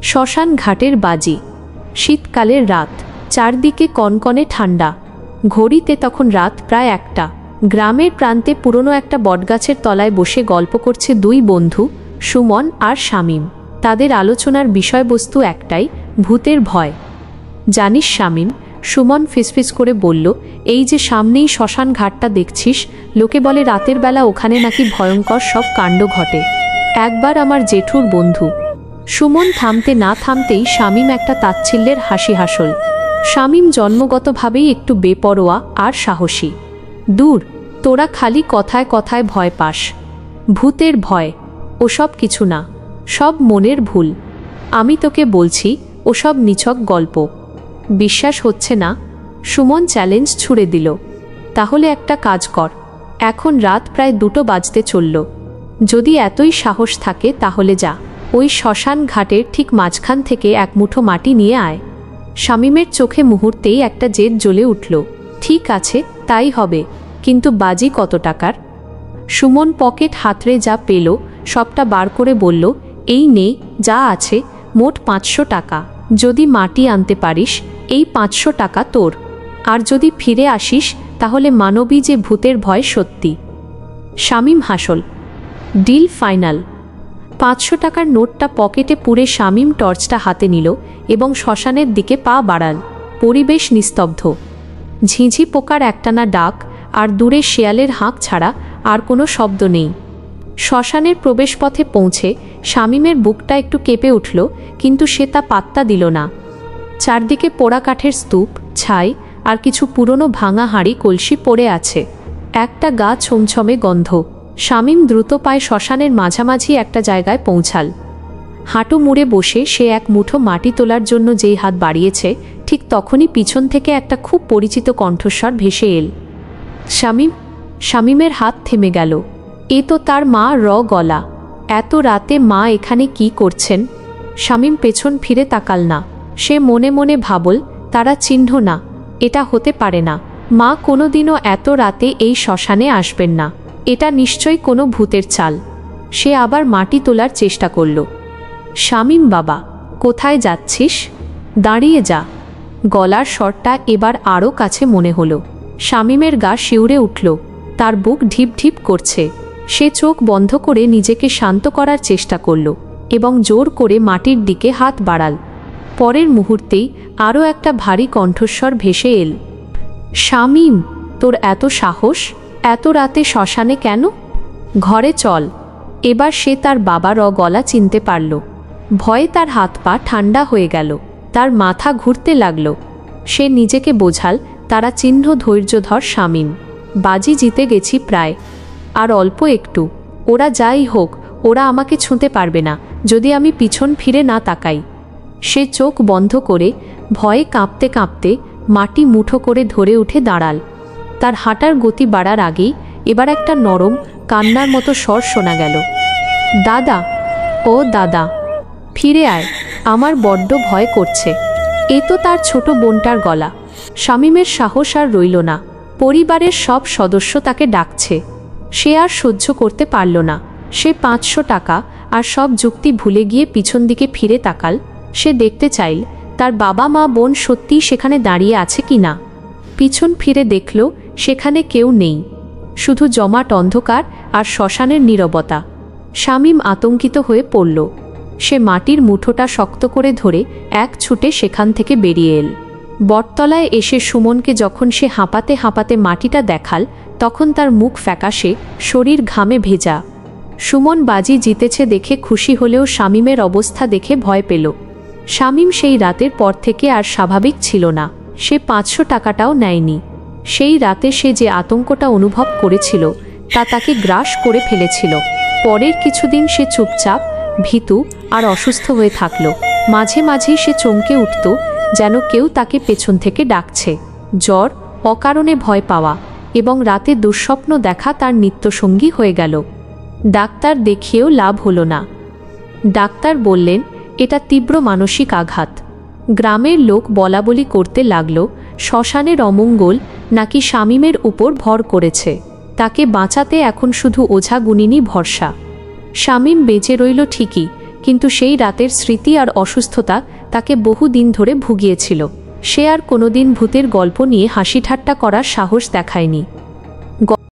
শ্মশান ঘাটের বাজি। শীতকালের রাত, চারদিকে কনকনে ঠান্ডা। ঘড়িতে তখন রাত প্রায় 1টা। গ্রামের প্রান্তে পুরনো একটা বটগাছের তলায় বসে গল্প করছে দুই বন্ধু, সুমন আর শামীম। তাদের আলোচনার বিষয়বস্তু একটাই, ভূতের ভয়। জানিস শামীম, সুমন ফিসফিস করে বলল, এই যে সামনেই শ্মশান ঘাটটা দেখছিস, লোকে বলে রাতের বেলা ওখানে নাকি ভয়ঙ্কর সব কাণ্ড ঘটে। একবার আমার জেঠুর বন্ধু। সুমন থামতে না থামতেই শামীম একটা তাচ্ছিল্যের হাসি হাসল। শামীম জন্মগতভাবেই একটু বেপরোয়া আর সাহসী। দূর, তোরা খালি কথায় কথায় ভয় পাস। ভূতের ভয় ওসব কিছু না, সব মনের ভুল। আমি তোকে বলছি, ওসব নিছক গল্প। বিশ্বাস হচ্ছে না? সুমন চ্যালেঞ্জ ছুড়ে দিল। তাহলে একটা কাজ কর, এখন রাত প্রায় 2টো বাজতে চলল। যদি এতই সাহস থাকে তাহলে যা, ওই শ্মশান ঘাটের ঠিক মাঝখান থেকে এক মুঠো মাটি নিয়ে আয়। শামীমের চোখে মুহূর্তেই একটা জেদ জ্বলে উঠল। ঠিক আছে, তাই হবে, কিন্তু বাজি কত টাকার? সুমন পকেট হাতড়ে যা পেল সবটা বার করে বলল, এই নে যা আছে, মোট 500 টাকা। যদি মাটি আনতে পারিস, এই 500 টাকা তোর। আর যদি ফিরে আসিস, তাহলে মানবী যে ভূতের ভয় সত্যি। শামীম হাসল। Deal final. 500 টাকার নোটটা পকেটে পুরে শামীম টর্চটা হাতে নিল এবং শ্মশানের দিকে পা বাড়াল। পরিবেশ নিস্তব্ধ। ঝিঁঝি পোকার একটানা ডাক আর দূরে শেয়ালের হাঁক ছাড়া আর কোনো শব্দ নেই। শ্মশানের প্রবেশপথে পৌঁছে শামীমের বুকটা একটু কেঁপে উঠল, কিন্তু সে তা পাত্তা দিল না। চারদিকে পোড়া কাঠের স্তূপ, ছাই আর কিছু পুরনো ভাঙা হাঁড়ি কলসি পড়ে আছে। একটা গা ছমছমে গন্ধ। শামীম দ্রুত পায়ে শ্মশানের মাঝামাঝি একটা জায়গায় পৌঁছাল। হাঁটু মুড়ে বসে সে এক মুঠো মাটি তোলার জন্য যেই হাত বাড়িয়েছে, ঠিক তখনই পিছন থেকে একটা খুব পরিচিত কণ্ঠস্বর ভেসে এল। শামীম। শামীমের হাত থেমে গেল। এ তো তার মা গলা। এত রাতে মা এখানে কি করছেন? শামীম পেছন ফিরে তাকাল না। সে মনে মনে ভাবল, তারা চিহ্ন না, এটা হতে পারে না। মা কোনোদিনও এত রাতে এই শ্মশানে আসবেন না। এটা নিশ্চয়ই কোনো ভূতের চাল। সে আবার মাটি তোলার চেষ্টা করল। শামীম বাবা, কোথায় যাচ্ছিস? দাঁড়িয়ে যা। গলার স্বরটা এবার আরও কাছে মনে হলো। শামীমের গা শিউরে উঠল। তার বুক ঢিপ ঢিপ করছে। সে চোখ বন্ধ করে নিজেকে শান্ত করার চেষ্টা করল এবং জোর করে মাটির দিকে হাত বাড়াল। পরের মুহূর্তেই আরও একটা ভারী কণ্ঠস্বর ভেসে এল। শামীম, তোর এত সাহস? এত রাতে শ্মশানে কেন? ঘরে চল। এবার সে তার বাবার গলা চিনতে পারল। ভয়ে তার হাত পা ঠান্ডা হয়ে গেল। তার মাথা ঘুরতে লাগল। সে নিজেকে বোঝাল, তারা চিহ্ন ধৈর্যধর শামীম। বাজি জিতে গেছি প্রায়। আর অল্প একটু। ওরা যাই হোক, ওরা আমাকে ছুঁতে পারবে না যদি আমি পিছন ফিরে না তাকাই। সে চোখ বন্ধ করে ভয়ে কাঁপতে কাঁপতে মাটি মুঠো করে ধরে উঠে দাঁড়াল। তার হাঁটার গতি বাড়ার আগেই এবার একটা নরম কান্নার মতো স্বর শোনা গেল। দাদা, ও দাদা, ফিরে আয়, আমার বড্ড ভয় করছে। এ তো তার ছোট বোনটার গলা। শামীমের সাহস আর রইল না। পরিবারের সব সদস্য তাকে ডাকছে। সে আর সহ্য করতে পারল না। সে 500 টাকা আর সব যুক্তি ভুলে গিয়ে পিছন দিকে ফিরে তাকাল। সে দেখতে চাইল তার বাবা মা বোন সত্যিই সেখানে দাঁড়িয়ে আছে কি না। পিছন ফিরে দেখল সেখানে কেউ নেই, শুধু জমাট অন্ধকার আর শ্মশানের নীরবতা। শামীম আতঙ্কিত হয়ে পড়ল। সে মাটির মুঠোটা শক্ত করে ধরে এক ছুটে সেখান থেকে বেরিয়ে এল। বটতলায় এসে সুমনকে যখন সে হাঁপাতে হাঁপাতে মাটিটা দেখাল, তখন তার মুখ ফ্যাকাশে, শরীর ঘামে ভেজা। সুমন বাজি জিতেছে দেখে খুশি হলেও শামীমের অবস্থা দেখে ভয় পেল। শামীম সেই রাতের পর থেকে আর স্বাভাবিক ছিল না। সে 500 টাকাটাও নেয়নি। সেই রাতে সে যে আতঙ্কটা অনুভব করেছিল তা তাকে গ্রাস করে ফেলেছিল। পরের কিছুদিন সে চুপচাপ, ভীতু আর অসুস্থ হয়ে থাকল। মাঝে মাঝেই সে চমকে উঠত, যেন কেউ তাকে পেছন থেকে ডাকছে। জ্বর, অকারণে ভয় পাওয়া এবং রাতে দুঃস্বপ্ন দেখা তার নিত্যসঙ্গী হয়ে গেল। ডাক্তার দেখিয়েও লাভ হলো না। ডাক্তার বললেন, এটা তীব্র মানসিক আঘাত। গ্রামের লোক বলাবলি করতে লাগল, শ্মশানের অমঙ্গল নাকি শামীমের উপর ভর করেছে। তাকে বাঁচাতে এখন শুধু ওঝা গুনিনী ভরসা। শামীম বেঁচে রইল ঠিকই, কিন্তু সেই রাতের স্মৃতি আর অসুস্থতা তাকে বহু দিন ধরে ভুগিয়েছিল। সে আর কোনোদিন ভূতের গল্প নিয়ে হাসি ঠাট্টা করার সাহস দেখায়নি।